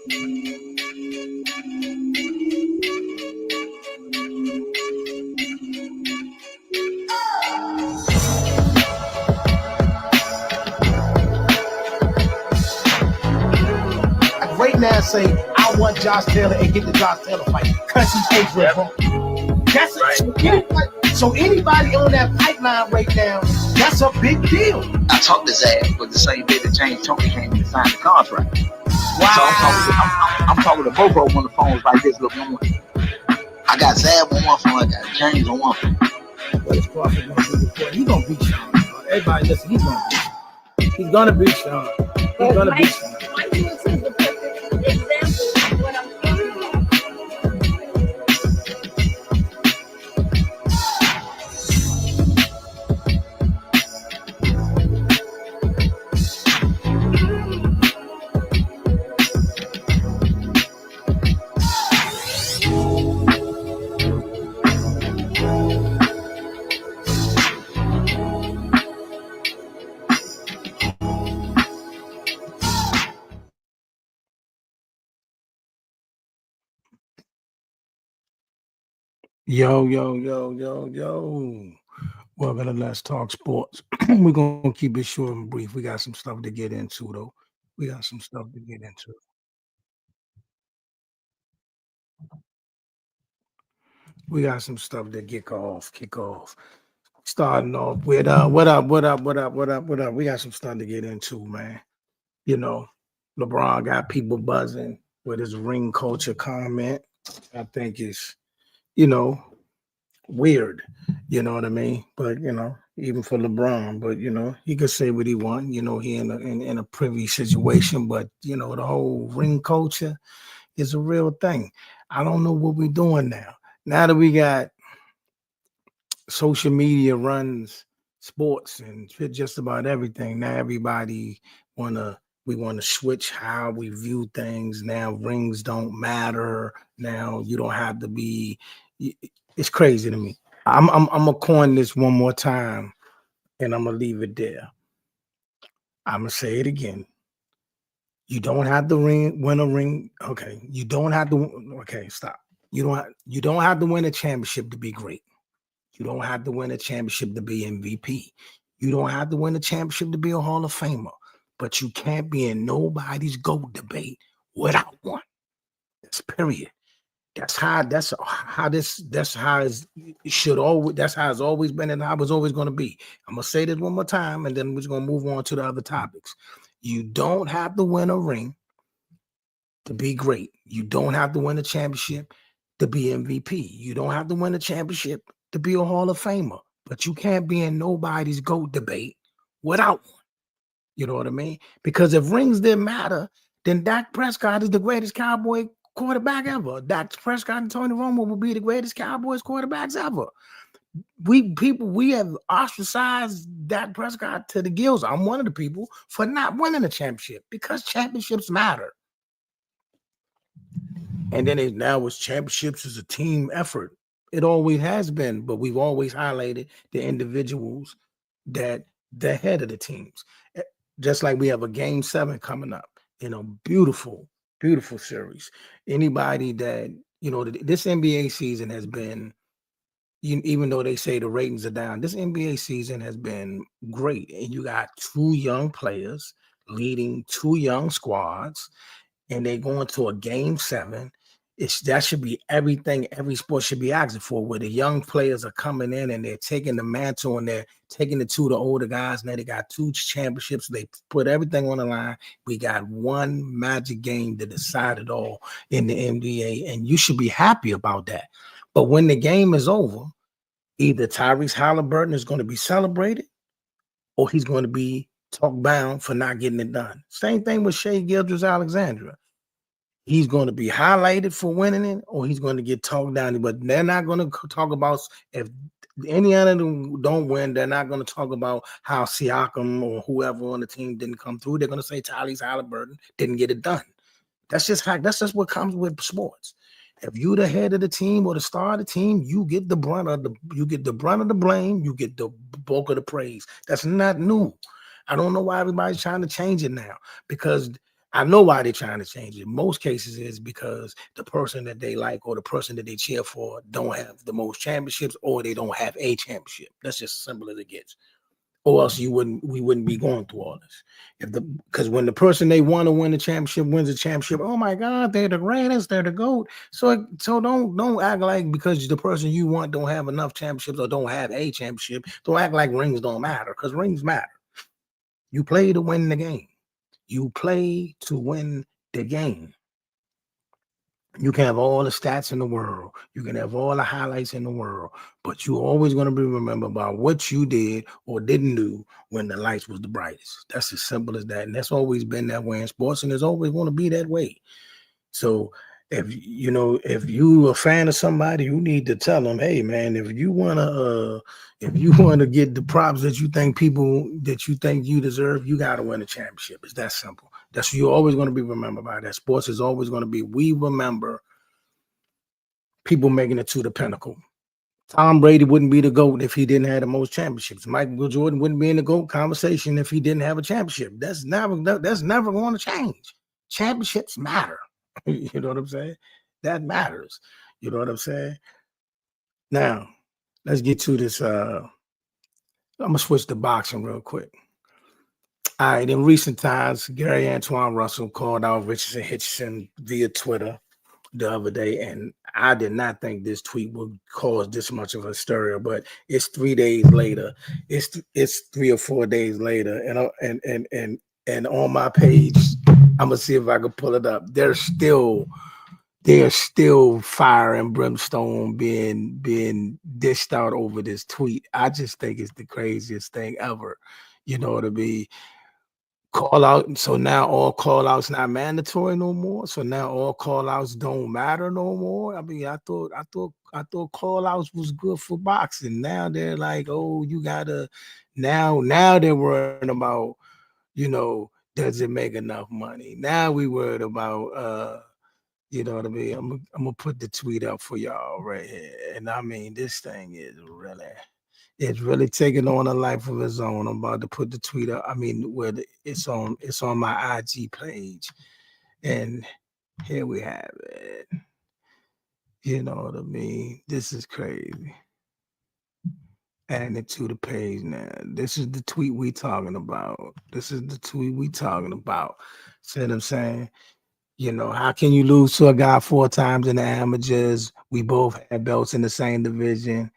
Right now, say I want Josh Taylor and get the Josh Taylor fight because he's Adrian Broner. That's it. So anybody on that pipeline right now, that's a big deal. I talked his ass, but the same day that James Tony came to sign the contract. Wow. So I'm talking to both of them on the phones like this. Look, I got Zab on one phone, I got James on one phone. What is Crawford gonna do before? He's gonna beat Sean. Everybody listen, he's gonna beat Sean. He's gonna beat Sean. He's gonna beat Sean. Mike Lewis is the perfect example of what I'm talking about. Yo. Welcome to Let's Talk Sports. We're gonna keep it short and brief. We got some stuff to get into, though. We got some stuff to get into. We got some stuff to kick off. Starting off with what up? We got some stuff to get into, man. You know, LeBron got people buzzing with his ring culture comment. I think it's, weird. You know what I mean? But even for LeBron, but he could say what he want. He in a privy situation, but the whole ring culture is a real thing. I don't know what we're doing now. Now that we got social media runs sports and just about everything. Now everybody we want to switch how we view things. Now rings don't matter. Now you don't have to be. It's crazy to me. I'm gonna coin this one more time, and I'm gonna leave it there. I'm gonna say it again. You don't have to win a ring. Okay, you don't have to. Okay, stop. You don't have to win a championship to be great. You don't have to win a championship to be MVP. You don't have to win a championship to be a Hall of Famer. But you can't be in nobody's GOAT debate without one. That's period. That's how it's always been and how it's always going to be. I'm gonna say this one more time, and then we're just gonna move on to the other topics. You don't have to win a ring to be great. You don't have to win a championship to be MVP. You don't have to win a championship to be a Hall of Famer, but you can't be in nobody's GOAT debate without one. You know what I mean? Because if rings didn't matter, then Dak Prescott is the greatest Cowboy quarterback ever. Dak Prescott and Tony Romo will be the greatest Cowboys quarterbacks ever. We have ostracized Dak Prescott to the gills. I'm one of the people for not winning a championship because championships matter. And then now it's championships is a team effort. It always has been, but we've always highlighted the individuals that the head of the teams. Just like we have a Game 7 coming up, beautiful series. Anybody that, this NBA season has been, even though they say the ratings are down, this NBA season has been great. And you got two young players leading two young squads, and they're going to a Game 7. That should be everything every sport should be asking for, where the young players are coming in and they're taking the mantle and they're taking it to the older guys. Now they got two championships. They put everything on the line. We got one magic game to decide it all in the NBA, and you should be happy about that. But when the game is over, either Tyrese Halliburton is going to be celebrated or he's going to be talked down for not getting it done. Same thing with Shai Gilgeous-Alexander. He's going to be highlighted for winning it, or he's going to get talked down. But they're not going to talk about if any other don't win. They're not going to talk about how Siakam or whoever on the team didn't come through. They're going to say Tyrese Halliburton didn't get it done. That's just what comes with sports. If you're the head of the team or the star of the team, you get the brunt of the blame. You get the bulk of the praise. That's not new. I don't know why everybody's trying to change it now, because I know why they're trying to change it. Most cases is because the person that they like or the person that they cheer for don't have the most championships or they don't have a championship. That's just as simple as it gets. Or else we wouldn't be going through all this. Because when the person they want to win the championship wins the championship, oh my God, they're the greatest, they're the GOAT. So don't act like because the person you want don't have enough championships or don't have a championship, don't act like rings don't matter, because rings matter. You play to win the game. You play to win the game. You can have all the stats in the world. You can have all the highlights in the world, but you're always going to be remembered by what you did or didn't do when the lights was the brightest. That's as simple as that. And that's always been that way in sports, and it's always going to be that way. So if you a fan of somebody, you need to tell them, hey man, if you wanna get the props that you think you deserve, you gotta win a championship. It's that simple. That's what you're always going to be remembered by. That sports is always going to be. We remember people making it to the pinnacle. Tom Brady wouldn't be the GOAT if he didn't have the most championships. Michael Jordan wouldn't be in the GOAT conversation if he didn't have a championship. That's never going to change. Championships matter. You know what I'm saying? That matters. You know what I'm saying? Now, let's get to this. I'm going to switch to boxing real quick. All right, in recent times, Gary Antoine Russell called out Richardson Hitchison via Twitter the other day, and I did not think this tweet would cause this much of a hysteria, but it's 3 days later. It's 3 or 4 days later, and on my page, I'm gonna see if I can pull it up. There's still fire and brimstone being dished out over this tweet. I just think it's the craziest thing ever. You know what I mean? Call out. So now all call outs not mandatory no more. So now all call outs don't matter no more. I mean, I thought call outs was good for boxing. Now they're like, oh, you gotta now they're worried about, does it make enough money? Now we worried about you know what I mean? I'm gonna put the tweet up for y'all right here. And I mean, this thing is really taking on a life of its own. I'm about to put the tweet up. I mean, it's on my IG page, and here we have it. You know what I mean? This is crazy. Adding it to the page now. This is the tweet we talking about. See what I'm saying? How can you lose to a guy 4 times in the amateurs? We both had belts in the same division,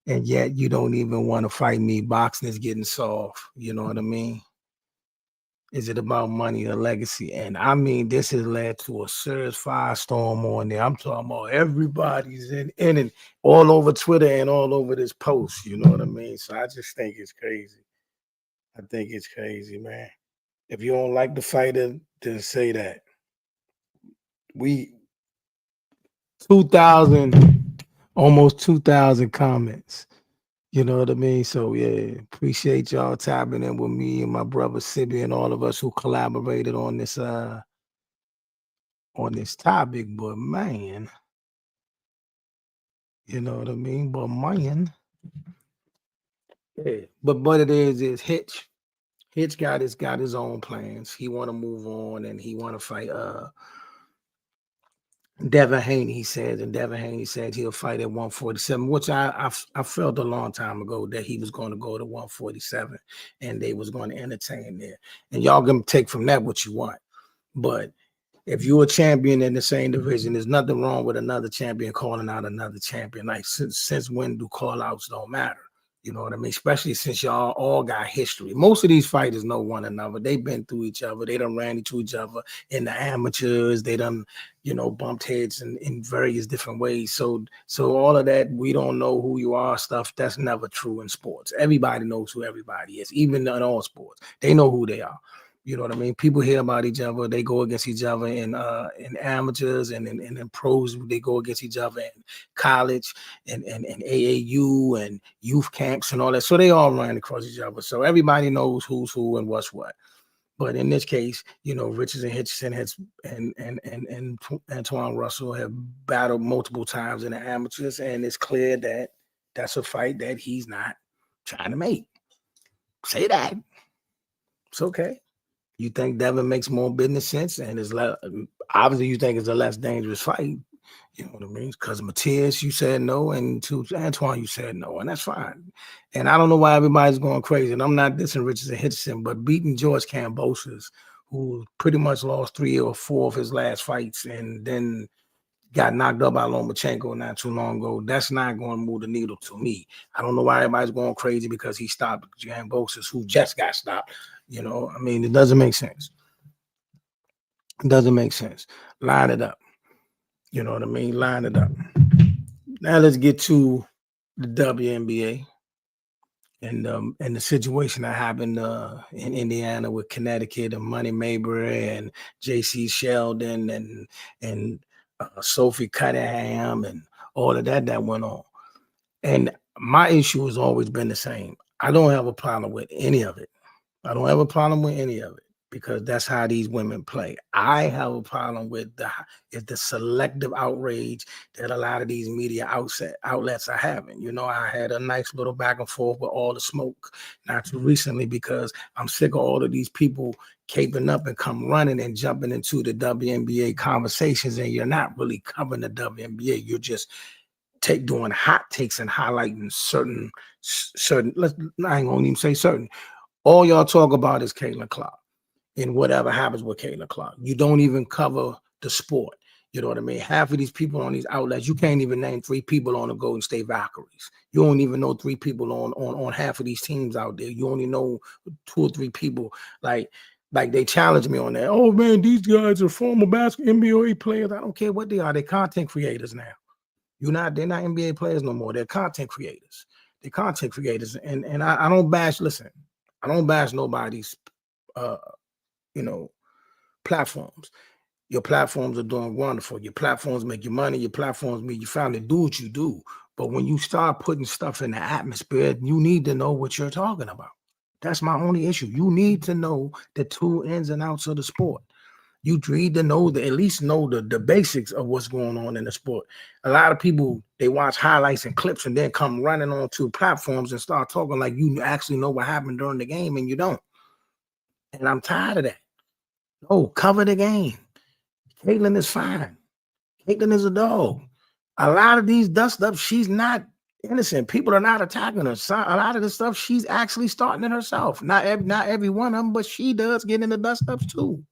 and yet you don't even want to fight me. Boxing is getting soft. You know what I mean? Is it about money or legacy? And I mean, this has led to a serious firestorm on there. I'm talking about everybody's in it all over Twitter and all over this post. You know what I mean? So I just think it's crazy. I think it's crazy, man. If you don't like the fighter, then say that. We 2,000, almost 2,000 comments. You know what I mean? So yeah, appreciate y'all tapping in with me and my brother Sibby and all of us who collaborated on this topic. But man, you know what I mean? But man, yeah. But it is Hitch. Hitch got his own plans. He want to move on and he want to fight Devin Haney, he said, and Devin Haney said he'll fight at 147, which I felt a long time ago that he was going to go to 147 and they was going to entertain there. And y'all can take from that what you want. But if you're a champion in the same division, there's nothing wrong with another champion calling out another champion. Like since when do call outs don't matter? You know what I mean? Especially since y'all all got history. Most of these fighters know one another. They've been through each other. They done ran into each other in the amateurs. They done, bumped heads in various different ways. So all of that, we don't know who you are stuff, that's never true in sports. Everybody knows who everybody is, even in all sports. They know who they are. You know what I mean? People hear about each other. They go against each other in amateurs and in pros. They go against each other in college and AAU and youth camps and all that. So they all run across each other. So everybody knows who's who and what's what. But in this case, Richardson Hitchison and Antoine Russell have battled multiple times in the amateurs, and it's clear that that's a fight that he's not trying to make. Say that. It's okay. You think Devin makes more business sense and is obviously you think it's a less dangerous fight. You know what I mean? Because Matias, you said no, and to Antoine, you said no, and that's fine. And I don't know why everybody's going crazy. And I'm not dissing Richardson Hitchison, but beating George Kambosos, who pretty much lost 3 or 4 of his last fights, and then got knocked up by Lomachenko not too long ago. That's not going to move the needle to me. I don't know why everybody's going crazy because he stopped Kambosos, who just got stopped. You know, I mean, it doesn't make sense. It doesn't make sense. Line it up. You know what I mean? Line it up. Now let's get to the WNBA and the situation that happened in Indiana with Connecticut and Money Mayberry and J.C. Sheldon and Sophie Cunningham and all of that went on. And my issue has always been the same. I don't have a problem with any of it. I don't have a problem with any of it because that's how these women play. I have a problem with the selective outrage that a lot of these media outlets are having. You know, I had a nice little back and forth with All the Smoke not too recently because I'm sick of all of these people caping up and come running and jumping into the WNBA conversations, and you're not really covering the WNBA. You're just doing hot takes and highlighting certain. I ain't gonna even say certain. All y'all talk about is Caitlin Clark and whatever happens with Caitlin Clark. You don't even cover the sport. You know what I mean? Half of these people on these outlets, you can't even name 3 people on the Golden State Valkyries. You don't even know 3 people on half of these teams out there. You only know 2 or 3 people. Like they challenge me on that. Oh man, these guys are former NBA players. I don't care what they are. They're content creators now. They're not NBA players no more. They're content creators. They're content creators. And I don't bash, listen, I don't bash nobody's platforms. Your platforms are doing wonderful. Your platforms make you money. Your platforms make you family. Do what you do. But when you start putting stuff in the atmosphere, you need to know what you're talking about. That's my only issue. You need to know the 2 ins and outs of the sport. You need to know at least know the basics of what's going on in the sport. A lot of people, they watch highlights and clips and then come running onto platforms and start talking like you actually know what happened during the game, and you don't. And I'm tired of that. No, cover the game. Caitlin is fine. Caitlin is a dog. A lot of these dust-ups, she's not innocent. People are not attacking her. A lot of the stuff, she's actually starting it herself. Not every one of them, but she does get in the dust-ups too.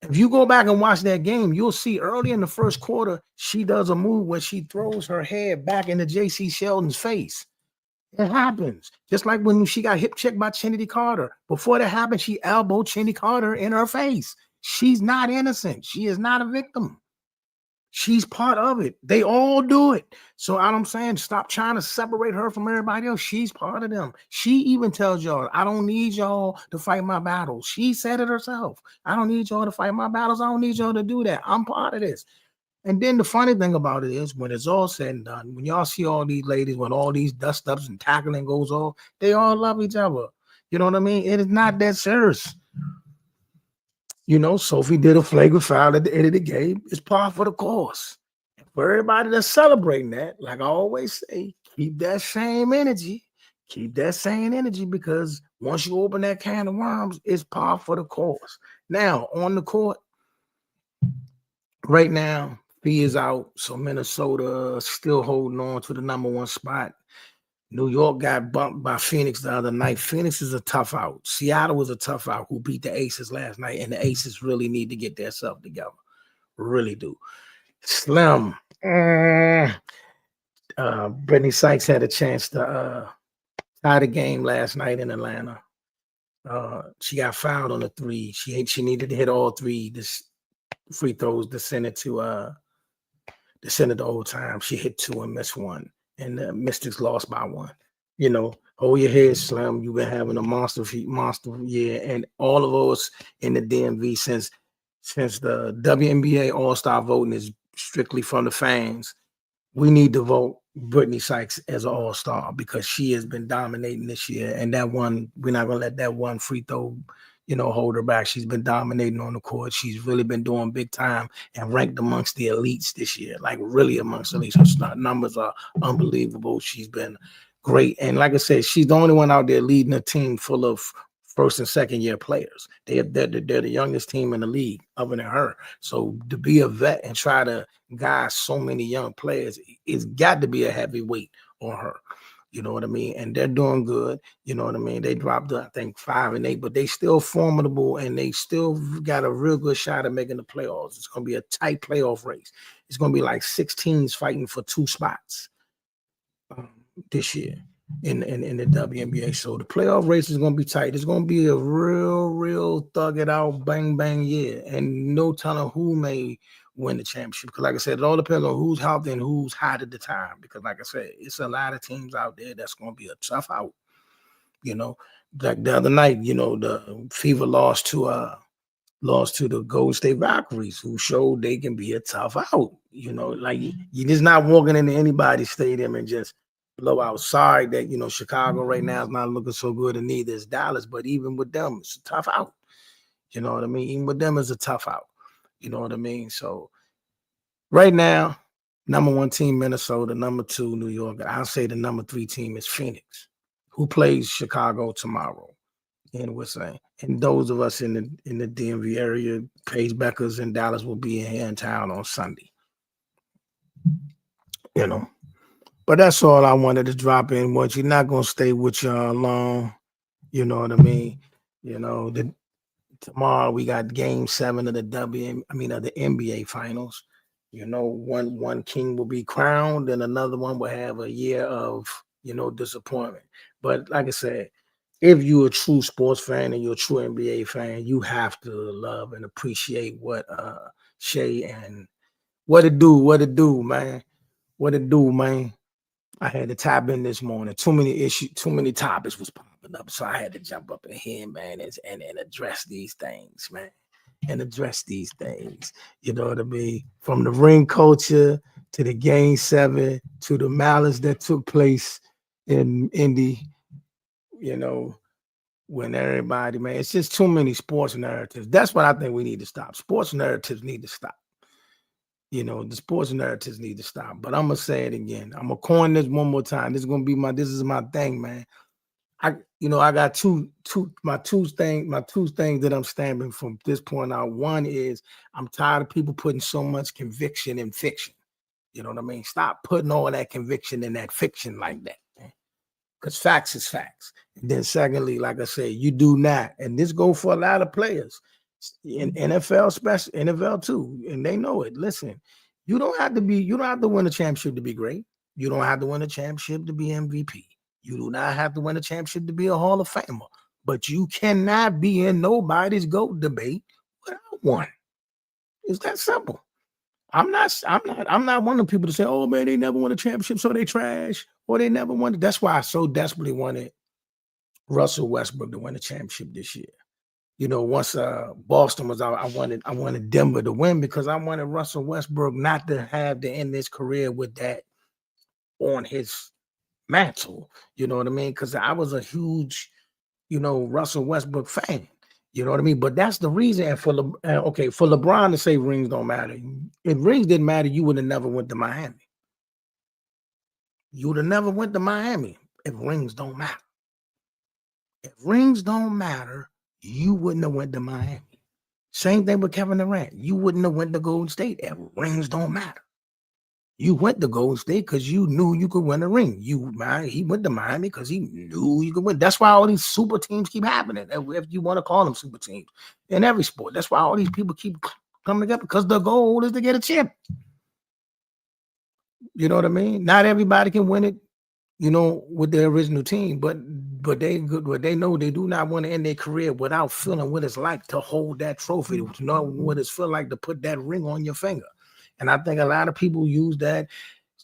If you go back and watch that game, you'll see early in the first quarter, she does a move where she throws her head back into J.C. Sheldon's face. It happens. Just like when she got hip checked by Trinity Carter. Before that happened, she elbowed Trinity Carter in her face. She's not innocent. She is not a victim. She's part of it. They all do it. So I'm saying, stop trying to separate her from everybody else. She's part of them. She even tells y'all, I don't need y'all to fight my battles. She said it herself. I don't need y'all to fight my battles. I don't need y'all to do that. I'm part of this. And then the funny thing about it is when it's all said and done, when y'all see all these ladies, when all these dust-ups and tackling goes off, they all love each other. You know what I mean? It is not that serious. You know, Sophie did a flagrant foul at the end of the game. It's par for the course. For everybody that's celebrating that, like I always say, keep that same energy. Keep that same energy because once you open that can of worms, it's par for the course. Now, on the court, right now, Fee is out. So Minnesota still holding on to the number 1 spot. New York got bumped by Phoenix the other night. Phoenix is a tough out. Seattle was a tough out who beat the Aces last night, and the Aces really need to get their stuff together. Really do. Slim. Brittany Sykes had a chance to tie the game last night in Atlanta. She got fouled on the 3. She needed to hit all 3 free throws to send it to overtime. She hit 2 and missed 1. And the Mystics lost by 1. You know, hold your head, Slim. You've been having a monster year, and all of us in the DMV since the WNBA All-Star voting is strictly from the fans. We need to vote Brittany Sykes as an All-Star because she has been dominating this year, and that one, we're not gonna let that 1 free throw, hold her back. She's been dominating on the court. She's really been doing big time and ranked amongst the elites this year, like really amongst the elites. Her numbers are unbelievable. She's been great. And like I said, she's the only one out there leading a team full of first and second year players. They're the youngest team in the league, other than her. So to be a vet and try to guide so many young players, it's got to be a heavy weight on her. You know what I mean? And they're doing good. You know what I mean? They dropped, I think, 5-8, but they still formidable, and they still got a real good shot at making the playoffs. It's going to be a tight playoff race. It's going to be like 6 teams fighting for 2 spots this year in the WNBA. So the playoff race is going to be tight. It's going to be a real thug it out, bang bang year, and no telling who may win the championship. Because like I said, it all depends on who's healthy and who's hot at the time. Because like I said, it's a lot of teams out there that's going to be a tough out. You know, like the other night, you know, the Fever lost to the Golden State Valkyries, who showed they can be a tough out. You know, like you're just not walking into anybody's stadium and just blow out. Sorry that, you know, Chicago right now is not looking so good, and neither is Dallas, but even with them, it's a tough out. You know what I mean? Even with them, it's a tough out. You know what I mean? So right now, number 1 team, Minnesota, number 2, New York. I'll say the number 3 team is Phoenix, who plays Chicago tomorrow. And we're saying, and those of us in the DMV area, Paige Beckers in Dallas will be here in town on Sunday. You know. But that's all I wanted to drop in. What you're not gonna stay with y'all long. You know what I mean? You know, tomorrow we got game 7 of the NBA finals. You know, one king will be crowned and another one will have a year of, you know, disappointment. But like I said, if you're a true sports fan and you're a true NBA fan, you have to love and appreciate what Shay and what it do, man. I had to tap in this morning. Too many topics was popping up. So I had to jump up in here, man, and address these things, man. And address these things. You know what I mean? From the ring culture to the game 7 to the malice that took place in Indy, you know, when everybody, man, it's just too many sports narratives. That's what I think we need to stop. Sports narratives need to stop. You know, the sports narratives need to stop. But I'm gonna say it again. I'm gonna coin this one more time. This is my thing, man. I got two things that I'm stamping from this point out. One is I'm tired of people putting so much conviction in fiction. You know what I mean? Stop putting all that conviction in that fiction like that, man. Because facts is facts. And then secondly, like I said, you do not, and this go for a lot of players in NFL, special NFL too, and they know it. Listen, you don't have to win a championship to be great. You don't have to win a championship to be MVP. You do not have to win a championship to be a Hall of Famer. But you cannot be in nobody's GOAT debate without one. It's that simple. I'm not one of the people to say, oh man, they never won a championship, so they trash, or they never won it. That's why I so desperately wanted Russell Westbrook to win a championship this year. You know, once Boston was out, I wanted Denver to win because I wanted Russell Westbrook not to have to end his career with that on his mantle. You know what I mean? Because I was a huge, you know, Russell Westbrook fan. You know what I mean? But that's the reason. And for LeBron to say rings don't matter. If rings didn't matter, you would have never went to Miami. You would have never went to Miami if rings don't matter. If rings don't matter, you wouldn't have went to Miami. Same thing with Kevin Durant. You wouldn't have went to Golden State if rings don't matter. You went to Golden State because you knew you could win a ring. He went to Miami because he knew you could win. That's why all these super teams keep happening, if you want to call them super teams, in every sport. That's why all these people keep coming together, because the goal is to get a chip. You know what I mean? Not everybody can win it, you know, with their original team, but they know they do not want to end their career without feeling what it's like to hold that trophy, to know what it's feel like to put that ring on your finger. And I think a lot of people use that.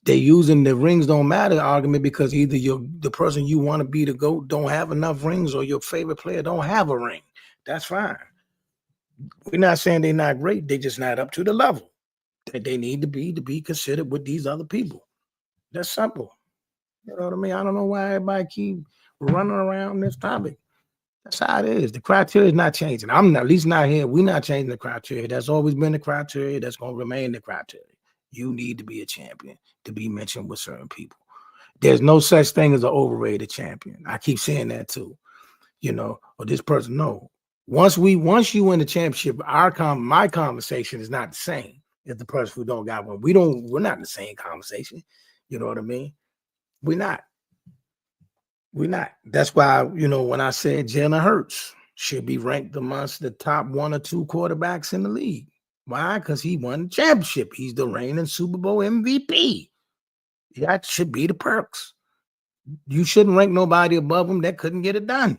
They're using the rings don't matter argument because either the person you want to be the GOAT don't have enough rings, or your favorite player don't have a ring. That's fine. We're not saying they're not great. They're just not up to the level that they need to be considered with these other people. That's simple. You know what I mean? I don't know why everybody keep running around this topic. That's how it is. The criteria is not changing. At least not here. We're not changing the criteria. That's always been the criteria. That's going to remain the criteria. You need to be a champion to be mentioned with certain people. There's no such thing as an overrated champion. I keep saying that too. or this person. No. Once you win the championship, my conversation is not the same as the person who don't got one. We're not in the same conversation. You know what I mean? We're not. That's why, when I said Jalen Hurts should be ranked amongst the top 1 or 2 quarterbacks in the league. Why? Because he won the championship. He's the reigning Super Bowl MVP. That should be the perks. You shouldn't rank nobody above him that couldn't get it done.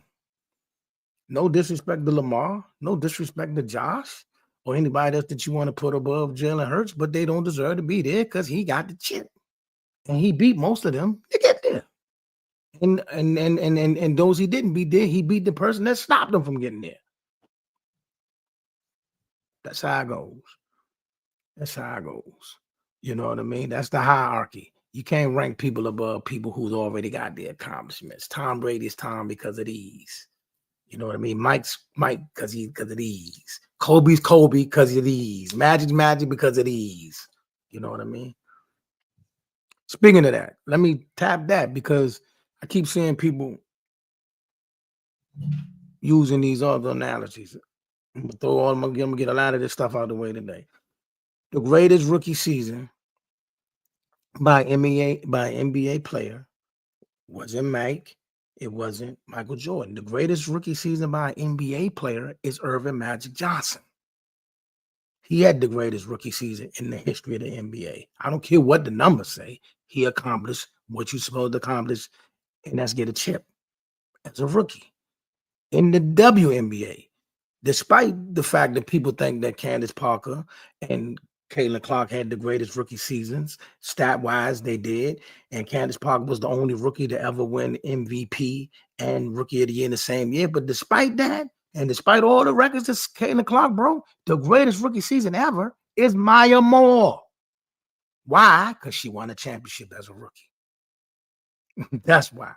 No disrespect to Lamar, no disrespect to Josh or anybody else that you want to put above Jalen Hurts, but they don't deserve to be there because he got the chip. And he beat most of them to get there. And those he didn't beat there, he beat the person that stopped him from getting there. That's how it goes. You know what I mean? That's the hierarchy. You can't rank people above people who's already got their accomplishments. Tom Brady's Tom because of these. You know what I mean? Mike's Mike because of these. Kobe's Kobe because of these. Magic's Magic because of these. You know what I mean? Speaking of that, let me tap that because I keep seeing people using these other analogies. I'm gonna get a lot of this stuff out of the way today. The greatest rookie season by NBA player wasn't Mike. It wasn't Michael Jordan. The greatest rookie season by an NBA player is Irvin Magic Johnson. He had the greatest rookie season in the history of the NBA. I don't care what the numbers say. He accomplished what you're supposed to accomplish, and that's get a chip as a rookie. In the WNBA, despite the fact that people think that Candace Parker and Caitlin Clark had the greatest rookie seasons, stat-wise, they did. And Candace Parker was the only rookie to ever win MVP and Rookie of the Year in the same year. But despite that, and despite all the records that Caitlin Clark broke, the greatest rookie season ever is Maya Moore. Why? Because she won a championship as a rookie. That's why.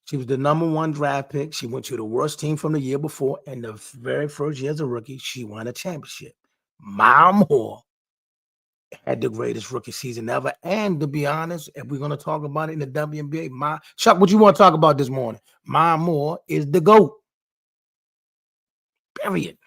She was the #1 draft pick. She went to the worst team from the year before. And the very first year as a rookie, she won a championship. Maya Moore had the greatest rookie season ever. And to be honest, if we're going to talk about it in the WNBA, Chuck, what you want to talk about this morning? Maya Moore is the GOAT. Period.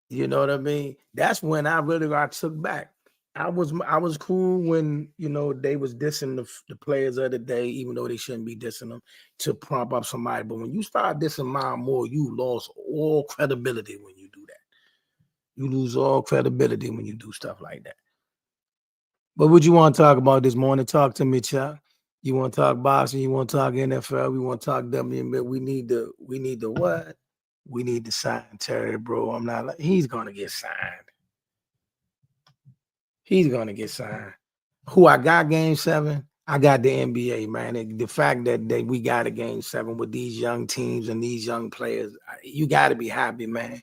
You know what I mean? That's when I really got took back. I was cool when, they was dissing the players of the day, even though they shouldn't be dissing them, to prop up somebody. But when you start dissing Maya Moore, you lost all credibility when you do that. You lose all credibility when you do stuff like that. But what you want to talk about this morning? Talk to me, Chuck. You want to talk boxing? You want to talk NFL? We want to talk WNBA? We need the what? We need to sign Terry, bro. He's gonna get signed. He's gonna get signed. Who I got Game 7? I got the NBA, man. And the fact that we got a Game 7 with these young teams and these young players, you got to be happy, man.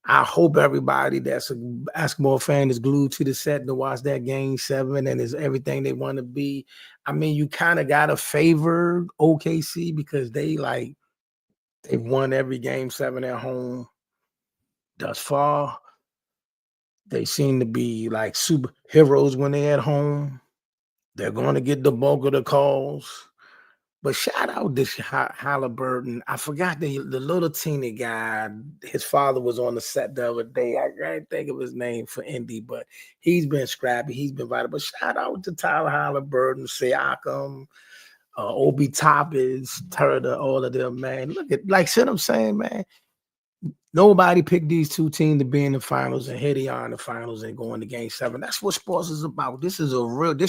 I hope everybody that's a basketball fan is glued to the set to watch that Game 7 and is everything they want to be. I mean, you kind of got to favor OKC because they've won every Game 7 at home thus far. They seem to be like superheroes when they're at home. They're going to get the bulk of the calls. But shout out this Halliburton. I forgot the little teeny guy. His father was on the set the other day. I can't think of his name for Indy, but he's been scrappy. He's been vital. But shout out to Tyler Halliburton, Siakam, Obi Toppins, Turner, all of them, man. Look at, see what I'm saying, man? Nobody picked these two teams to be in the finals, and here they are in the finals and going to Game 7. That's what sports is about. This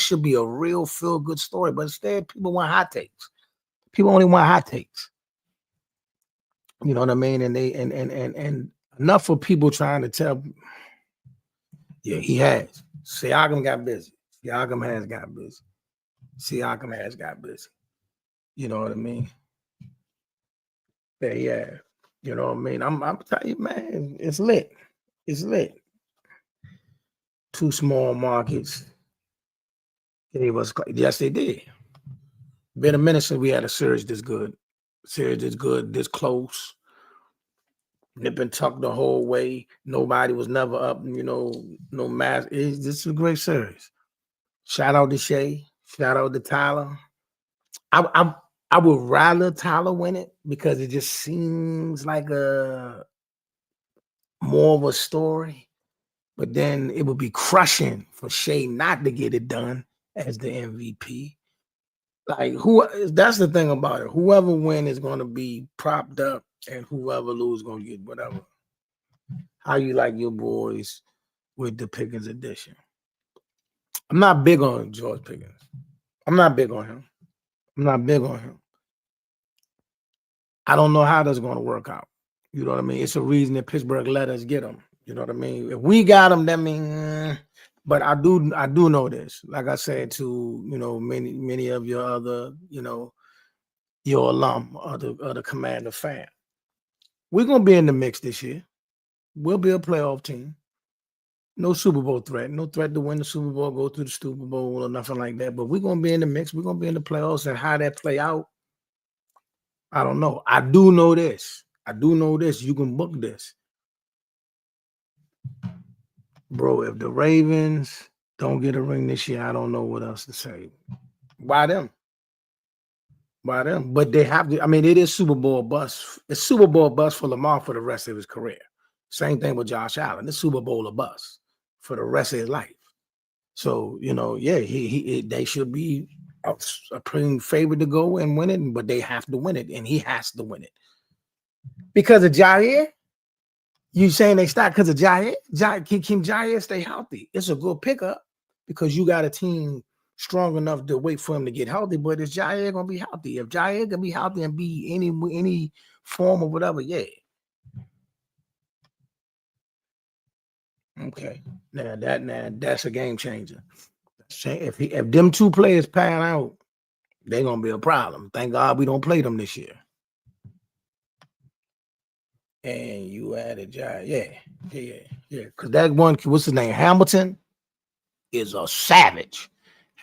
should be a real feel-good story, but instead people want hot takes. People only want hot takes. You know what I mean? And they and enough for people trying to tell. Yeah, he has. Siakam got busy. Siakam has got busy. You know what I mean? Yeah. You know what I mean? I'm telling you, man, it's lit. It's lit. 2 small markets. Yes, they did. Been a minute since we had a series this good. This close. Nip and tuck the whole way. Nobody was never up, no mass. This is a great series. Shout out to Shay. Shout out to Tyler. I would rather Tyler win it because it just seems like a more of a story. But then it would be crushing for Shea not to get it done as the MVP. Like who? That's the thing about it. Whoever win is going to be propped up, and whoever lose going to get whatever. How you like your boys with the Pickens edition? I'm not big on George Pickens. I'm not big on him. I'm not big on him. I don't know how that's going to work out. You know what I mean? It's a reason that Pittsburgh let us get him. You know what I mean? If we got him, that means. But I do know this. Like I said to many of your other your alum or the Commander fan, we're gonna be in the mix this year. We'll be a playoff team. No Super Bowl threat. No threat to win the Super Bowl, go to the Super Bowl or nothing like that. But we're gonna be in the mix. We're gonna be in the playoffs, and how that play out, I don't know. I do know this. You can book this. Bro, if the Ravens don't get a ring this year, I don't know what else to say. Why them? But they have to. I mean, it is Super Bowl bust. It's Super Bowl bust for Lamar for the rest of his career. Same thing with Josh Allen. It's Super Bowl bust for the rest of his life. So yeah, they should be a supreme favorite to go and win it, but they have to win it, and he has to win it because of Jair. You saying they start because of Jair? Can Jair stay healthy? It's a good pickup because you got a team strong enough to wait for him to get healthy. But is Jair gonna be healthy? If Jair can be healthy and be any form of whatever, yeah. Okay, now that's a game changer. If them two players pan out, they're gonna be a problem. Thank God we don't play them this year. And you added Jair, yeah. Because that one, what's his name? Hamilton is a savage.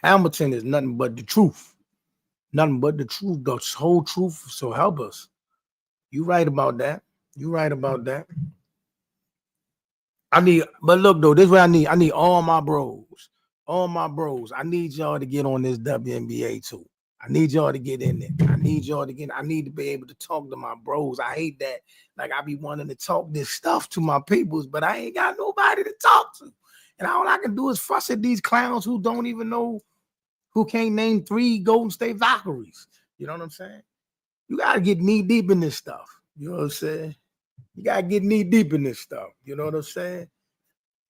Hamilton is nothing but the truth. Nothing but the truth, the whole truth. So help us. You right about that. But look though, this is what I need. I need all my bros. I need y'all to get on this WNBA too. I need y'all to get in there. I need to be able to talk to my bros. I hate that. Like I be wanting to talk this stuff to my peoples, but I ain't got nobody to talk to. And all I can do is fuss at these clowns who don't even know, who can't name 3 Golden State Valkyries. You know what I'm saying? You got to get knee deep in this stuff. You know what I'm saying? You got to get knee deep in this stuff. You know what I'm saying?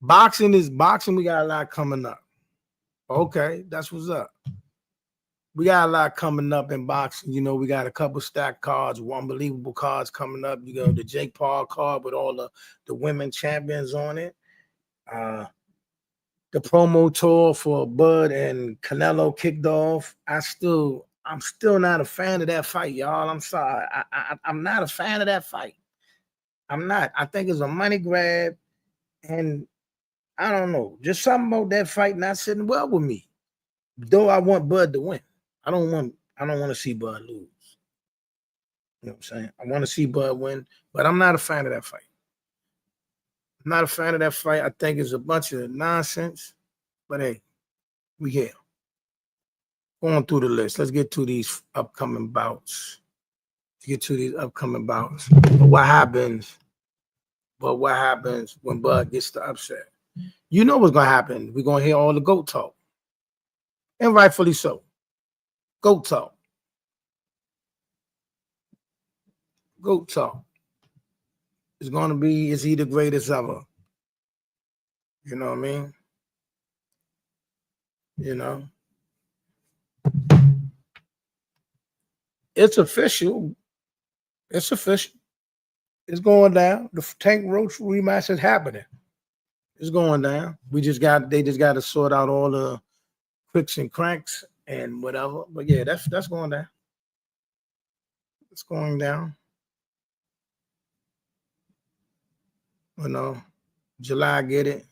Boxing. We got a lot coming up. Okay, that's what's up. We got a lot coming up in boxing. We got a couple stacked cards, unbelievable cards coming up. The Jake Paul card with all the women champions on it. The promo tour for Bud and Canelo kicked off. I'm still not a fan of that fight, y'all. I'm sorry. I'm not a fan of that fight. I'm not. I think it's a money grab, and I don't know. Just something about that fight not sitting well with me. Though I want Bud to win. I don't want to see Bud lose. You know what I'm saying? I want to see Bud win, but I'm not a fan of that fight. I think it's a bunch of nonsense. But hey, we here. Going through the list. Let's get to these upcoming bouts. But what happens when Bud gets the upset? You know what's gonna happen. We're gonna hear all the GOAT talk. And rightfully so. GOAT talk. It's gonna be, is he the greatest ever? You know what I mean? It's official. It's going down. The Tank Roach rematch is happening. It's going down. They just got to sort out all the cricks and cranks and whatever. But yeah, that's going down. It's going down. July, get it.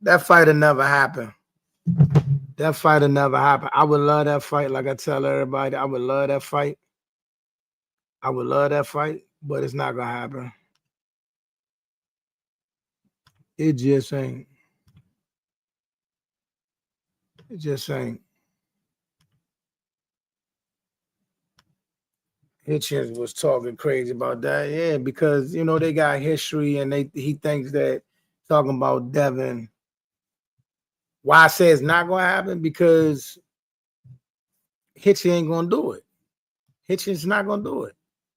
That fight will never happen. I would love that fight. Like I tell everybody, I would love that fight. But it's not gonna happen. It just ain't. Hitchens was talking crazy about that. Yeah, because you know they got history, and he thinks that talking about Devin. Why I say it's not gonna happen? Because Hitch ain't gonna do it. Hitchens not gonna do it.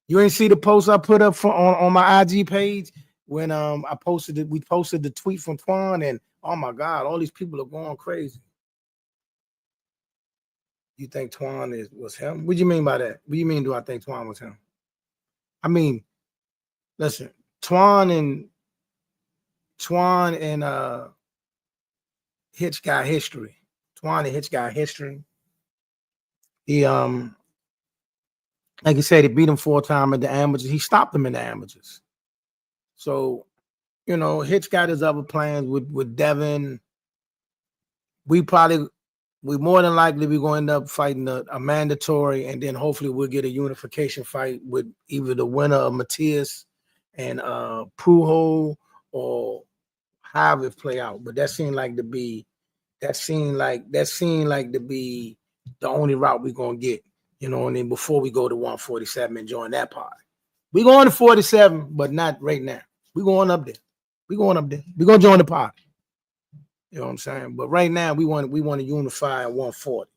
You ain't see the post I put up on my IG page when I posted it. We posted the tweet from Twan, and oh my God, all these people are going crazy. You think Twan was him? What do you mean by that? What do you mean? Do I think Twan was him? I mean, listen, Twan and Hitch got history. Twan and Hitch got history. He like you said, he beat him 4 times at the amateurs. He stopped him in the amateurs. So, you know, Hitch got his other plans with Devin. We more than likely we're going to end up fighting a mandatory, and then hopefully we'll get a unification fight with either the winner of Matias and Pruho, or however it play out. But that seemed like to be the only route we're gonna get, you know. And then before we go to 147 and join that party, we going to 47, but not right now. We going up there. We going up there. We gonna join the party. You know what I'm saying? But right now we want to unify at 140.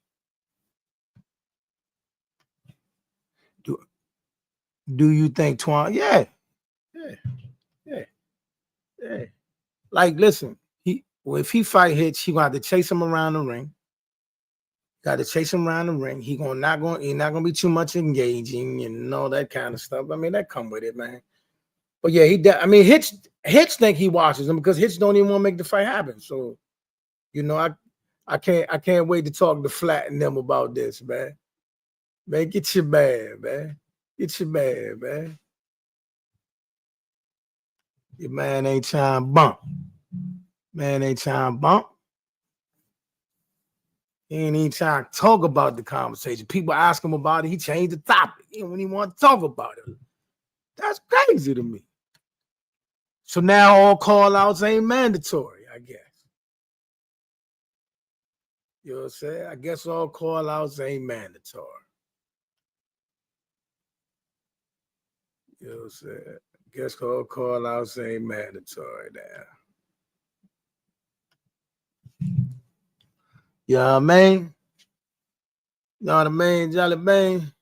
Do you think Twan? Yeah. Like, listen, if he fight Hitch, he gonna have to chase him around the ring. Got to chase him around the ring. He's not gonna be too much engaging and all that kind of stuff. I mean, that come with it, man. But yeah, Hitch think he watches him because Hitch don't even want to make the fight happen. So, you know, I can't wait to talk to Flat and them about this, man. Man, get your bag, man. Get your bag, man. Your man ain't trying to bump. Man ain't trying to bump. He ain't even trying to talk about the conversation. People ask him about it. He changed the topic. He don't even want to talk about it. That's crazy to me. So now all call-outs ain't mandatory, I guess. You know what I'm saying? I guess all call-outs ain't mandatory. You know what I'm saying? I guess all call-outs ain't mandatory now. You know what I mean? You know what I mean, Jelly Bean?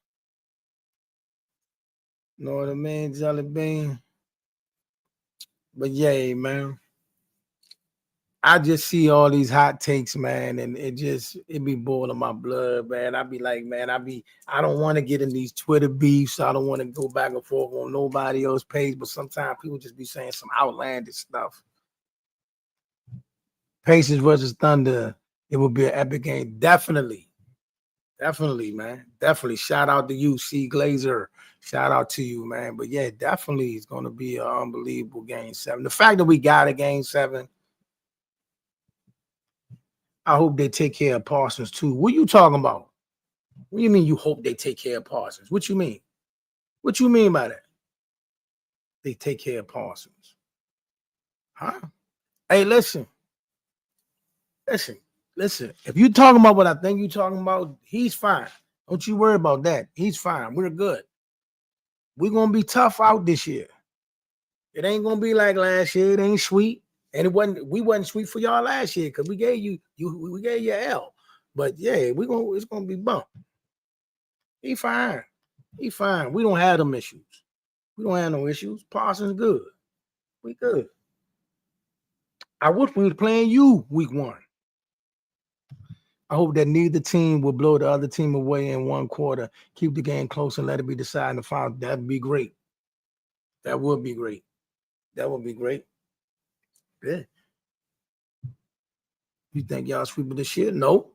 You know what I mean, Jelly Bean? But yeah, man. I just see all these hot takes, man, and it be boiling my blood, man. I be like, man, I don't want to get in these Twitter beefs. I don't want to go back and forth on nobody else's page, but sometimes people just be saying some outlandish stuff. Pacers versus Thunder, it would be an epic game. Definitely, man. Definitely. Shout out to you, C. Glazer. Shout out to you, man. But yeah, definitely it's going to be an unbelievable game 7. The fact that we got a game 7, I hope they take care of Parsons too. What you talking about? What do you mean you hope they take care of Parsons? What you mean? What you mean by that? They take care of Parsons. Huh? Hey, listen. If you talking about what I think you talking about, he's fine. Don't you worry about that. He's fine. We're good. We're going to be tough out this year. It ain't going to be like last year. It ain't sweet. And we wasn't sweet for y'all last year because we gave you L. But yeah, it's gonna be bump. He fine. We don't have them issues. We don't have no issues. Parsons good. We good. I wish we was playing you week 1. I hope that neither team will blow the other team away in one quarter. Keep the game close and let it be decided in the final. That'd be great. That would be great. Yeah. You think y'all sweeping this year? No.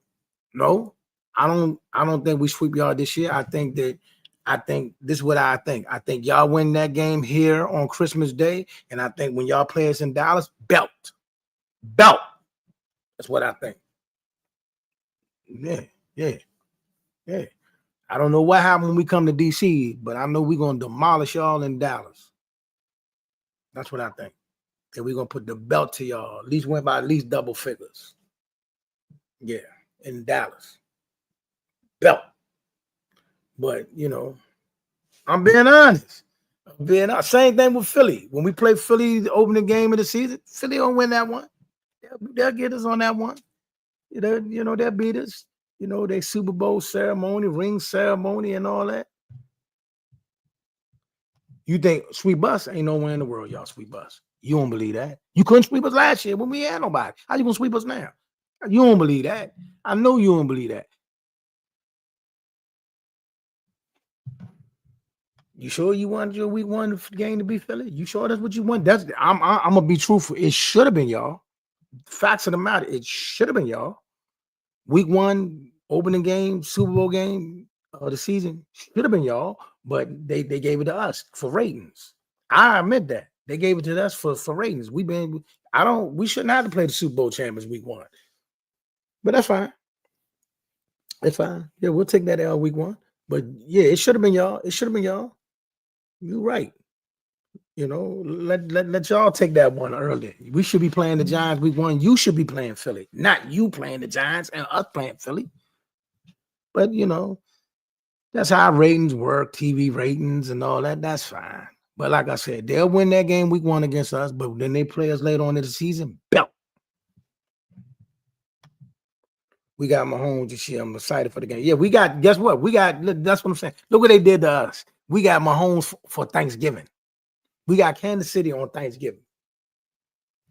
I don't think we sweep y'all this year. I think this is what I think. I think y'all win that game here on Christmas Day, and I think when y'all play us in Dallas, belt. That's what I think. Yeah. I don't know what happened when we come to DC, but I know we're gonna demolish y'all in Dallas. That's what I think. That we're gonna put the belt to y'all. At least win by at least double figures. Yeah, in Dallas. Belt. But you know, I'm being honest. Same thing with Philly. When we play Philly the opening game of the season, Philly don't win that one. They'll get us on that one. They'll beat us. They Super Bowl ceremony, ring ceremony, and all that. You think sweep us? Ain't nowhere in the world y'all sweep us. You don't believe that. You couldn't sweep us last year when we had nobody. How you gonna sweep us now? You don't believe that. I know you don't believe that. You sure you wanted your week 1 game to be Philly? You sure that's what you want? I'm gonna be truthful. It should have been y'all. Facts of the matter, it should have been y'all. Week 1 opening game, Super Bowl game of the season should have been y'all, but they gave it to us for ratings. I admit that they gave it to us for ratings. We shouldn't have to play the Super Bowl champions week 1, but that's fine. It's fine. Yeah, we'll take that L week 1, but yeah, it should have been y'all. It should have been y'all. You're right. Let y'all take that one early. We should be playing the Giants week 1. You should be playing Philly, not you playing the Giants and us playing Philly. But that's how ratings work, TV ratings and all that. That's fine. But like I said, they'll win that game week 1 against us, but then they play us later on in the season, belt. We got Mahomes this year. I'm excited for the game. Yeah, guess what? That's what I'm saying. Look what they did to us. We got Mahomes for Thanksgiving. We got Kansas City on Thanksgiving.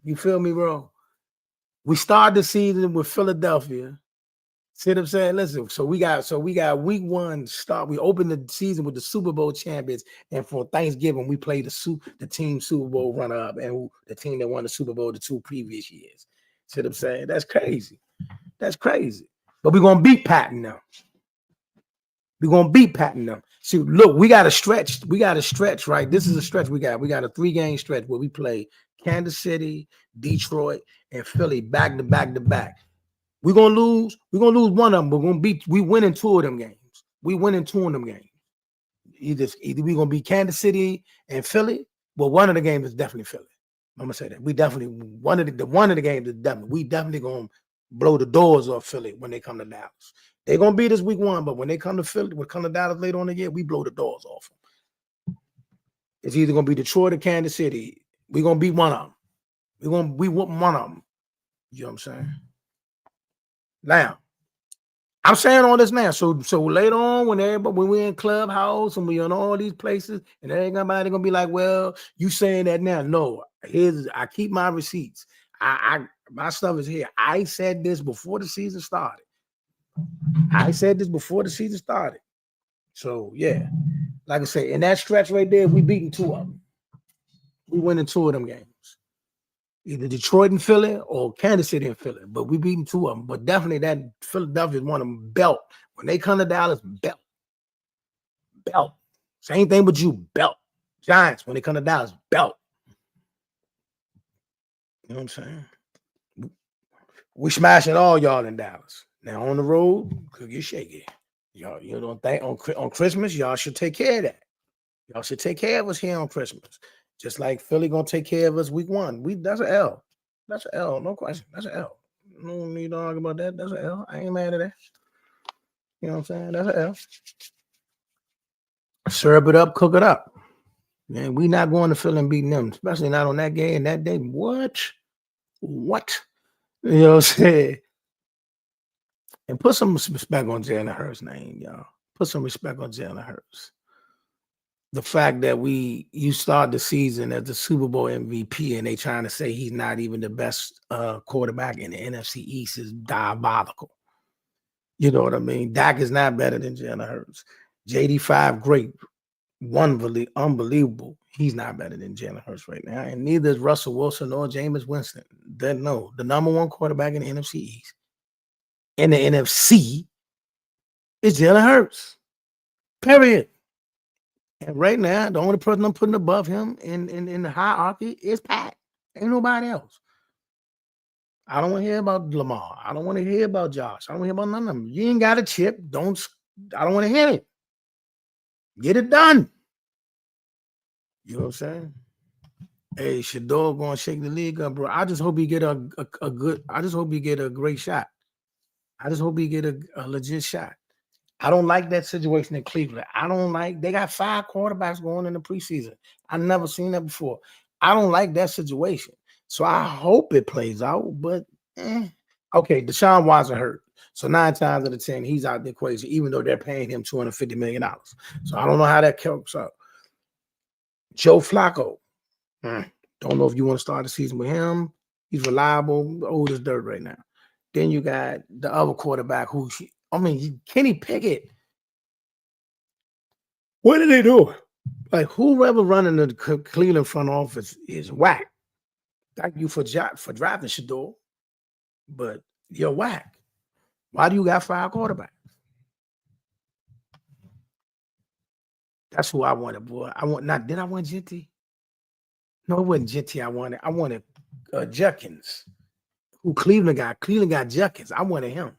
You feel me, bro? We started the season with Philadelphia. See what I'm saying? Listen, so we got week 1 start. We opened the season with the Super Bowl champions, and for Thanksgiving, we played the team Super Bowl runner-up and the team that won the Super Bowl the 2 previous years. See what I'm saying? That's crazy. That's crazy. But we're gonna beat Patton now. We're gonna beat Patton now. See, look, we got a stretch. Right? This is a stretch we got. We got a 3-game stretch where we play Kansas City, Detroit, and Philly back to back to back. We're gonna lose one of them, but we winning 2 of them games. Either we're gonna be Kansas City and Philly. Well, one of the games is definitely Philly. I'm gonna say that. We definitely one of the games is definitely. We definitely gonna blow the doors off Philly when they come to Dallas. They're gonna beat us week 1, but when they come to Philly, when come to Dallas later on in the year, we blow the doors off them. It's either gonna be Detroit or Kansas City. We're gonna beat one of them. We whoop one of them. You know what I'm saying? Now, I'm saying all this now. So later on, when we're in Clubhouse and we're in all these places, and everybody gonna be like, "Well, you saying that now?" No, I keep my receipts. My stuff is here. I said this before the season started. So yeah, like I said, in that stretch right there, we beating 2 of them. We winning 2 of them games. Either Detroit and Philly or Kansas City and Philly, but we beating 2 of them. But definitely that Philadelphia is one of them belt. When they come to Dallas, belt. Same thing with you, belt. Giants, when they come to Dallas, belt. You know what I'm saying? We smashing all y'all in Dallas. Now on the road, could get shaky. Y'all, you don't think on Christmas, y'all should take care of that. Y'all should take care of us here on Christmas. Just like Philly gonna take care of us week 1. That's an L. That's an L, no question. That's an L. No need to argue about that. That's an L. I ain't mad at that. You know what I'm saying? That's an L. Serve it up, cook it up. Man, we not going to Philly and beating them, especially not on that game and that day. What? You know what I'm saying? And put some respect on Jalen Hurts' name, y'all. Put some respect on Jalen Hurts. The fact that you start the season as the Super Bowl MVP and they trying to say he's not even the best quarterback in the NFC East is diabolical. You know what I mean? Dak is not better than Jalen Hurts. JD5, great, unbelievable. He's not better than Jalen Hurts right now. And neither is Russell Wilson nor Jameis Winston. The number 1 quarterback in the NFC East. In the NFC is Jalen Hurts. Period. And right now, the only person I'm putting above him in the hierarchy is Pat. Ain't nobody else. I don't want to hear about Lamar. I don't want to hear about Josh. I don't want to hear about none of them. You ain't got a chip. I don't want to hear it. Get it done. You know what I'm saying? Hey, Shador gonna shake the league up, bro. I just hope he get a great shot. I just hope he get a legit shot. I don't like that situation in Cleveland. I don't like they got 5 quarterbacks going in the preseason. I never seen that before. I don't like that situation. So I hope it plays out, but okay, Deshaun Watson hurt. So 9 times out of 10, he's out the equation, even though they're paying him $250 million. So I don't know how that counts out. Joe Flacco. Don't know if you want to start the season with him. He's reliable, old as dirt right now. Then you got the other quarterback Kenny Pickett. What did they do? Like whoever running the Cleveland front office is whack. Thank you for drafting Shador, but you're whack. Why do you got 5 quarterbacks? That's who I wanted, boy. Did I want Genty? No, it wasn't Genty I wanted Judkins. Who Cleveland got? Cleveland got Judkins. I wanted him.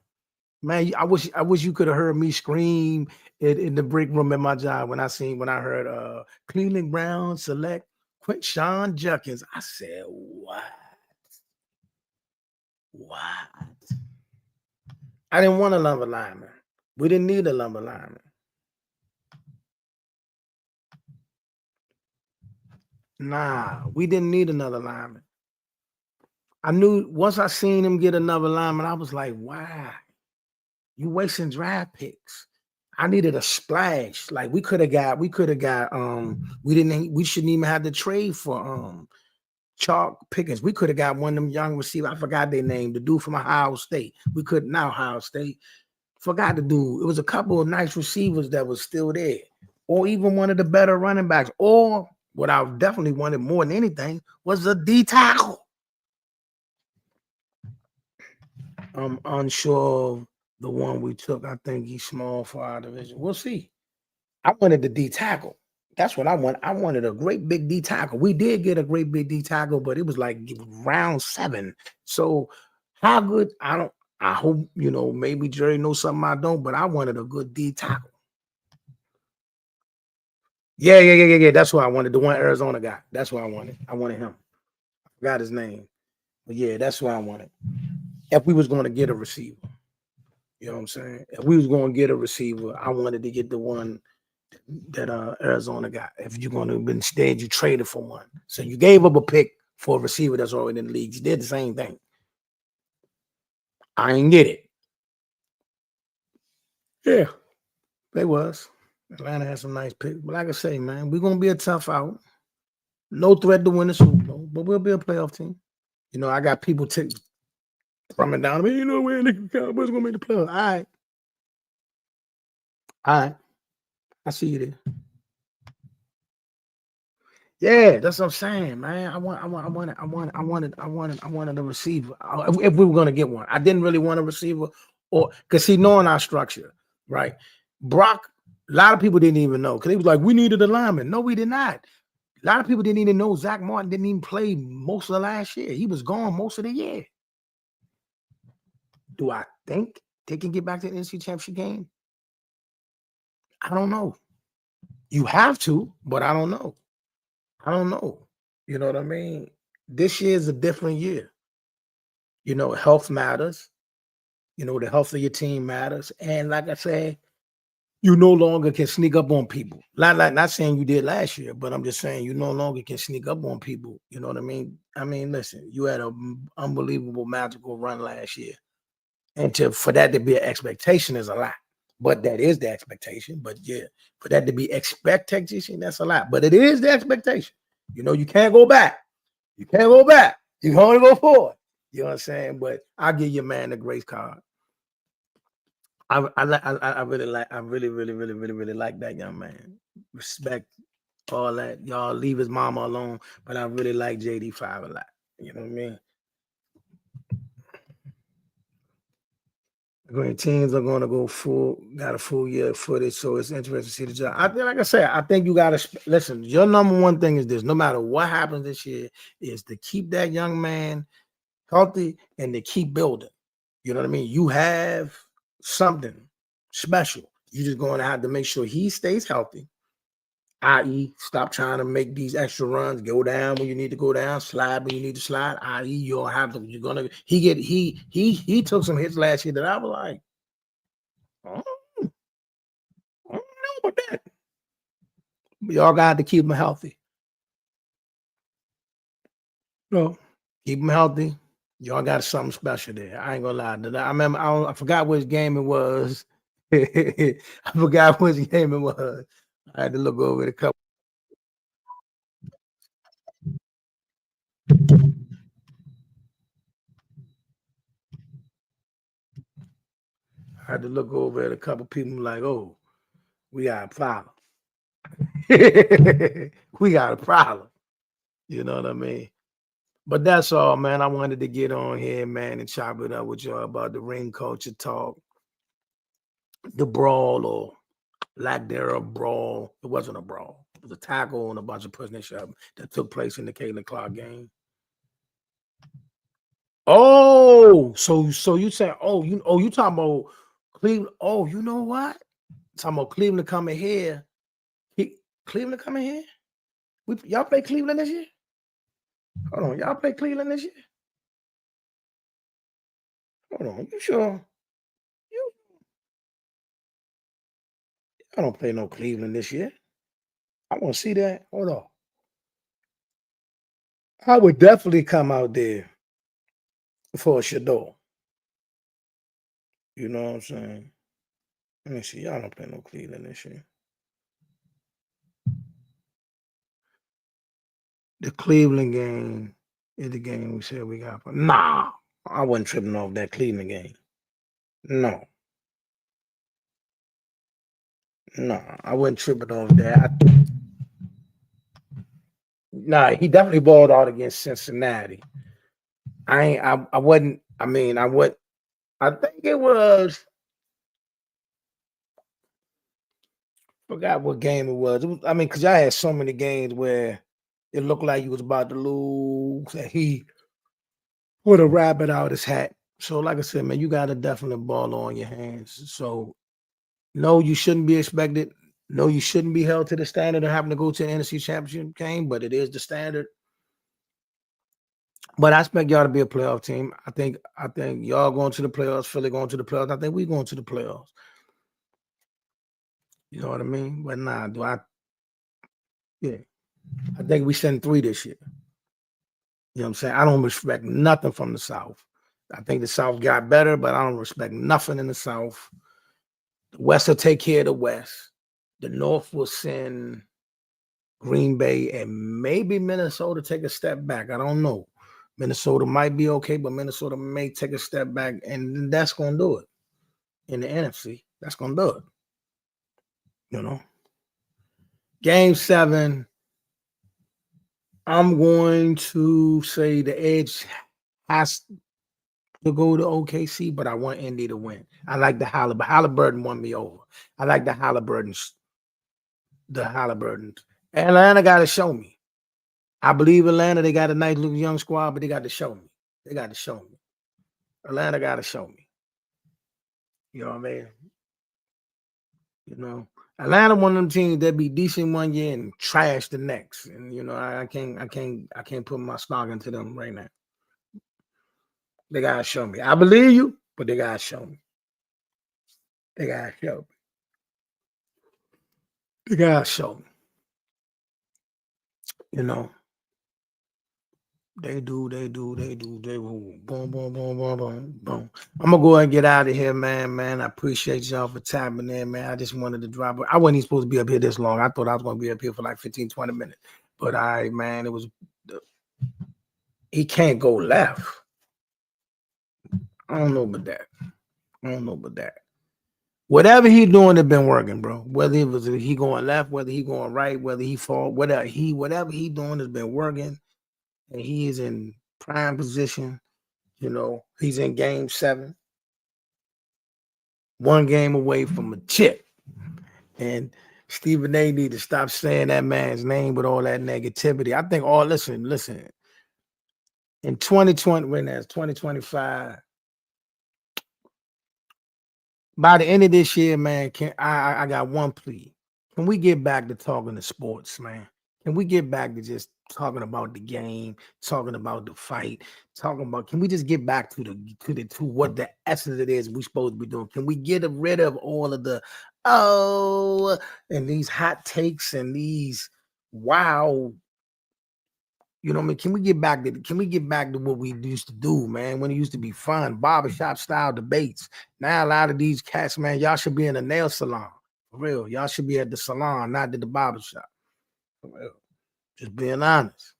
Man, I wish you could have heard me scream in the break room at my job when I heard Cleveland Browns select Sean Judkins. I said, what? I didn't want a lumber lineman. We didn't need a lumber lineman. Nah, we didn't need another lineman. I knew once I seen him get another lineman, I was like, wow, you wasting draft picks. I needed a splash. Like we shouldn't even have to trade for Chalk Pickens. We could have got one of them young receivers. I forgot their name, the dude from Ohio State. Ohio State. Forgot the dude. It was a couple of nice receivers that was still there. Or even one of the better running backs. Or what I definitely wanted more than anything was a D tackle. I'm unsure of the one we took. I think he's small for our division. We'll see. I wanted the D tackle. That's what I want. I wanted a great big D tackle. We did get a great big D tackle, but it was like round 7. So how good? I hope, maybe Jerry knows something I don't, but I wanted a good D tackle. Yeah. That's what I wanted. The one Arizona guy. That's what I wanted. I wanted him. I forgot his name. But yeah, that's what I wanted. If we was going to get a receiver. You know what I'm saying? If we was going to get a receiver, I wanted to get the one that Arizona got. If you're going to instead you traded for one. So you gave up a pick for a receiver that's already in the league. You did the same thing. I ain't get it. Yeah, they was. Atlanta had some nice picks. But like I say, man, we're going to be a tough out. No threat to win the Super Bowl, but we'll be a playoff team. I got people from it down. Where the Cowboys going to make the playoffs. All right. I see you there. Yeah, that's what I'm saying, man. I wanted a receiver. If we were gonna get one, I didn't really want a receiver, or because knowing our structure, right? Brock, a lot of people didn't even know because he was like, we needed a lineman. No, we did not. A lot of people didn't even know Zach Martin didn't even play most of the last year. He was gone most of the year. Do I think they can get back to the NC Championship game? I don't know. You have to, but I don't know. You know what I mean? This year is a different year. Health matters. The health of your team matters. And like I said, you no longer can sneak up on people. Not saying you did last year, but I'm just saying you no longer can sneak up on people. You know what I mean? Listen, you had an unbelievable magical run last year. And for that to be an expectation is a lot. But that is the expectation. But yeah, for that to be expectation, that's a lot. But it is the expectation. You can't go back. You can't go back. You can only go forward. You know what I'm saying? But I'll give your man the grace card. I really like that young man. Respect all that. Y'all leave his mama alone. But I really like JD5 a lot. You know what I mean? Great teams are going to got a full year of footage, so it's interesting to see the job. I think you got to listen. Your number one thing is this: no matter what happens this year, is to keep that young man healthy and to keep building. You know what I mean? You have something special. You're just going to have to make sure he stays healthy. I.e., stop trying to make these extra runs, go down when you need to go down, slide when you need to slide. I.e., you don't have to. You're gonna. He took some hits last year that I was like, oh. about that. Y'all got to keep them healthy. No, keep them healthy. Y'all got something special there. I ain't gonna lie. I remember. I forgot which game it was. I forgot which game it was. I had to look over it a couple. I had to look over at a couple people like, oh, we got a problem. We got a problem. You know what I mean? But that's all, man. I wanted to get on here, man, and chop it up with y'all about the ring culture talk, the brawl or lack thereof brawl. It wasn't a brawl. It was a tackle and a bunch of pushing and shoving that took place in the Caitlin Clark game. Oh, so you say, you talking about Cleveland? Oh, you know what? Talking about Cleveland coming here. Cleveland coming here? Y'all play Cleveland this year? Hold on, y'all play Cleveland this year? Hold on, you sure? I don't play no Cleveland this year. I want to see that. Hold on. I would definitely come out there for a Shador. You know what I'm saying? Let me see. Y'all don't play no Cleveland this year. The Cleveland game is the game we said we got. Nah, I wasn't tripping off that Cleveland game. No, I wasn't tripping off that. Nah, he definitely balled out against Cincinnati. I wasn't. I mean, I would. I think it was. Forgot what game it was. I mean, because I had so many games where it looked like he was about to lose, and he put a rabbit out his hat. So, like I said, man, you got a definite ball on your hands. So, no, you shouldn't be expected. No, you shouldn't be held to the standard of having to go to an NFC Championship game, but it is the standard. But I expect y'all to be a playoff team. I think y'all going to the playoffs, Philly going to the playoffs. I think we going to the playoffs. You know what I mean? But nah, yeah. I think we send 3 this year. You know what I'm saying? I don't respect nothing from the South. I think the South got better, but I don't respect nothing in the South. The West will take care of the West. The North will send Green Bay and maybe Minnesota take a step back. I don't know. Minnesota might be okay, but Minnesota may take a step back, and that's going to do it. In the NFC, that's going to do it. You know? Game 7, I'm going to say the edge has to go to OKC, but I want Indy to win. I like the Halliburton. Halliburton won me over. I like the Halliburtons. Atlanta got to show me. I believe Atlanta, they got a nice little young squad, but they got to show me. Atlanta got to show me. You know what I mean? You know, Atlanta one of them teams that be decent one year and trash the next. And you know, I can't put my stock into them right now. They gotta show me. I believe you, but they gotta show me. They gotta show me. You know. They do. Boom, boom, boom, boom, boom. I'm gonna go ahead and get out of here, man. I appreciate y'all for tapping in, man. I just wanted to drop it. I wasn't even supposed to be up here this long. I thought I was gonna be up here for like 15, 20 minutes. But man, he can't go left. I don't know about that. Whatever he doing has been working, bro. Whether he going left, whether he going right, whether he fall, whatever he doing has been working. And he is in prime position. You know, he's in game 7. 1 game away from a chip. And Stephen A need to stop saying that man's name with all that negativity. I think listen. In 2020, when that's 2025, by the end of this year, man, I got one plea. Can we get back to talking to sports, man? Can we get back to just talking about the game, talking about the fight, can we just get back to what the essence it is we supposed to be doing? Can we get rid of all of the oh, and these hot takes and these wow. You know what I mean? Can we get back to what we used to do, man? When it used to be fun, barbershop style debates. Now a lot of these cats, man, y'all should be in a nail salon. For real. Y'all should be at the salon, not at the barbershop. For real. Just being honest.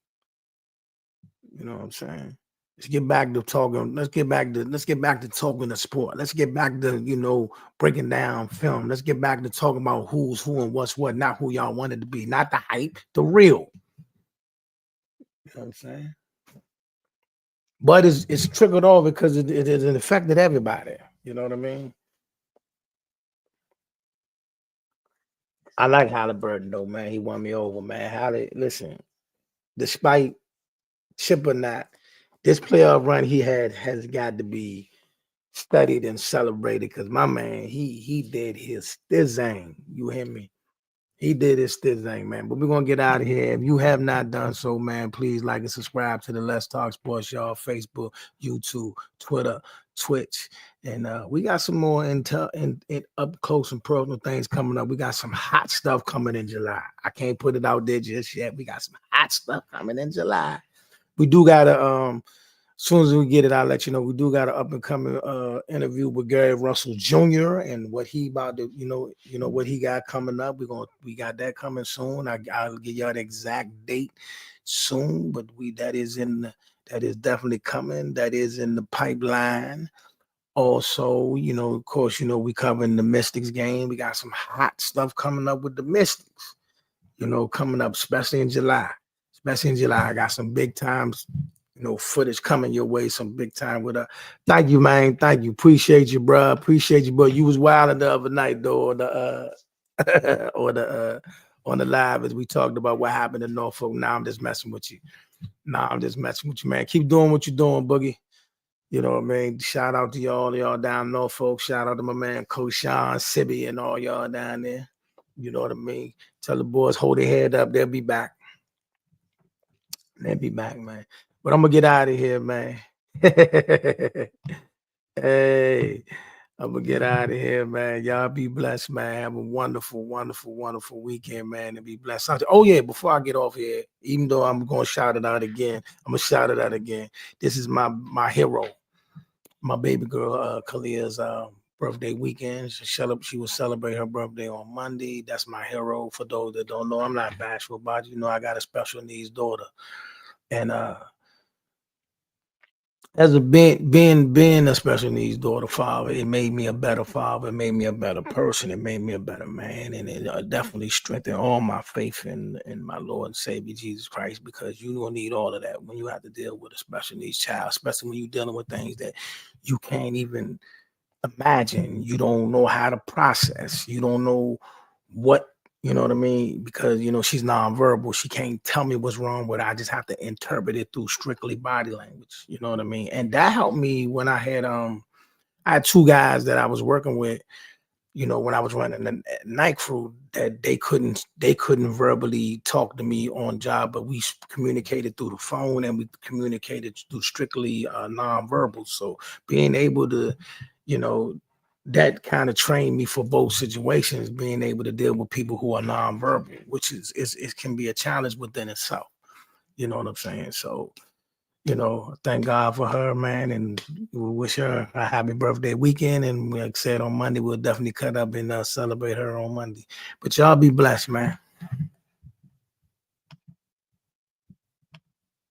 You know what I'm saying? Let's get back to talking. Let's get back to talking the sport. Let's get back to, breaking down film. Let's get back to talking about who's who and what's what, not who y'all wanted to be, not the hype, the real. You know what I'm saying? But it's trickled over because it affected everybody. You know what I mean? I like Halliburton though, man. He won me over, man. Listen, despite chip or not, this playoff run he had has got to be studied and celebrated because my man, he did his thing. You hear me? He did his thing, man. But we're gonna get out of here. If you have not done so, man, please like and subscribe to the Let's Talk Sports, y'all. Facebook, YouTube, Twitter, Twitch, and we got some more intel and up close and personal things coming up. We got some hot stuff coming in July. I can't put it out there just yet. We got some hot stuff coming in July. We do gotta as soon as we get it, I'll let you know. We do got an up and coming interview with Gary Russell Jr. and what he about to, what he got coming up. We got that coming soon. I'll give y'all the exact date soon, but that is definitely coming. That is in the pipeline. Also, of course, we covering the Mystics game. We got some hot stuff coming up with the Mystics. Coming up, especially in July. I got some big times. Footage coming your way, some big time with thank you, man. Thank you. Appreciate you, bro. Appreciate you, bro. You was wilding the other night, though, on the on the live as we talked about what happened in Norfolk. Now I'm just messing with you. Man. Keep doing what you're doing, Boogie. You know what I mean? Shout out to y'all down Norfolk. Shout out to my man Coach Sean, Sibby, and all y'all down there. You know what I mean? Tell the boys hold their head up. They'll be back. Man. But I'm gonna get out of here, man. Hey, I'm gonna get out of here, man. Y'all be blessed, man. Have a wonderful, wonderful, wonderful weekend, man. And be blessed. Oh yeah, before I get off here, even though I'm gonna shout it out again, I'm gonna shout it out again. This is my hero, my baby girl, Kalia's birthday weekend. She will celebrate her birthday on Monday. That's my hero. For those that don't know, I'm not bashful about it. I got a special needs daughter. And as being a special needs daughter father, it made me a better father. It made me a better person. It made me a better man, and it definitely strengthened all my faith in my Lord and Savior Jesus Christ. Because you don't need all of that when you have to deal with a special needs child, especially when you're dealing with things that you can't even imagine. You don't know how to process. You don't know what. You know what I mean? Because, she's nonverbal. She can't tell me what's wrong with her. I just have to interpret it through strictly body language. You know what I mean? And that helped me when I had two guys that I was working with, when I was running the night crew, that they couldn't verbally talk to me on job, but we communicated through the phone and we communicated through strictly nonverbal. So being able to, that kind of trained me for both situations, being able to deal with people who are nonverbal, which it can be a challenge within itself. You know what I'm saying? So, thank God for her, man, and we wish her a happy birthday weekend. And like I said, on Monday, we'll definitely cut up and celebrate her on Monday. But y'all be blessed, man.